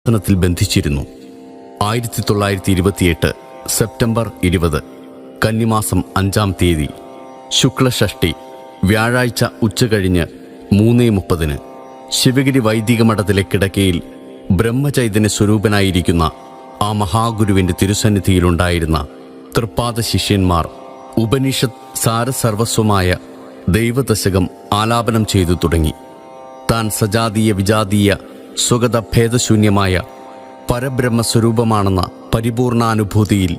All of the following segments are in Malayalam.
ത്തിൽ ബന്ധിച്ചിരുന്നു. 1928 സെപ്റ്റംബർ 20 കന്നിമാസം 5-ാം തീയതി ശുക്ലഷഷ്ടി വ്യാഴാഴ്ച ഉച്ചകഴിഞ്ഞ് 3:30 ശിവഗിരി വൈദിക മഠത്തിലെ കിടക്കയിൽ ബ്രഹ്മചൈതന്യ സ്വരൂപനായിരിക്കുന്ന ആ മഹാഗുരുവിൻ്റെ തിരുസന്നിധിയിലുണ്ടായിരുന്ന തൃപ്പാദ ശിഷ്യന്മാർ ഉപനിഷത്ത് സാരസർവസ്വമായ ദൈവദശകം ആലാപനം ചെയ്തു തുടങ്ങി. താൻ സജാതീയ വിജാതീയ സ്വഗത ഭേദശൂന്യമായ പരബ്രഹ്മസ്വരൂപമാണെന്ന പരിപൂർണാനുഭൂതിയിൽ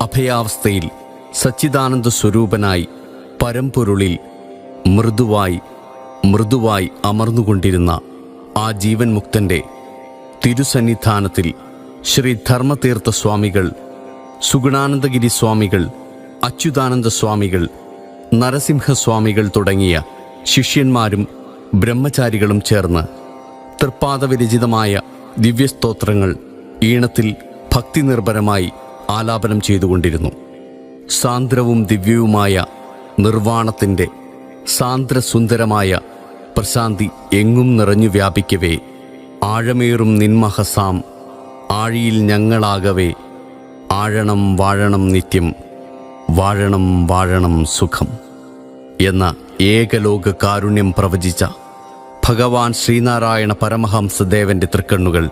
അഭയാവസ്ഥയിൽ സച്ചിദാനന്ദ സ്വരൂപനായി പരമ്പൊരുളിൽ മൃദുവായി അമർന്നുകൊണ്ടിരുന്ന ആ ജീവൻ മുക്തൻ്റെ തിരുസന്നിധാനത്തിൽ ശ്രീ ധർമ്മതീർത്ഥ സ്വാമികൾ, സുഗുണാനന്ദഗിരി സ്വാമികൾ, അച്യുതാനന്ദ സ്വാമികൾ, നരസിംഹസ്വാമികൾ തുടങ്ങിയ ശിഷ്യന്മാരും ബ്രഹ്മചാരികളും ചേർന്ന് തൃപ്പാദവിരചിതമായ ദിവ്യസ്തോത്രങ്ങൾ ഈണത്തിൽ ഭക്തിനിർഭരമായി ആലാപനം ചെയ്തുകൊണ്ടിരുന്നു. സാന്ദ്രവും ദിവ്യവുമായ നിർവാണത്തിൻ്റെ സാന്ദ്രസുന്ദരമായ പ്രശാന്തി എങ്ങും നിറഞ്ഞു വ്യാപിക്കവേ, ആഴമേറും നിന്മഹസാം ആഴിയിൽ ഞങ്ങളാകവേ, ആഴണം വാഴണം നിത്യം, വാഴണം വാഴണം സുഖം എന്ന ഏകലോക കാരുണ്യം പ്രവചിച്ച ഭഗവാൻ ശ്രീനാരായണ പരമഹംസദേവൻ്റെ തൃക്കണ്ണുകൾ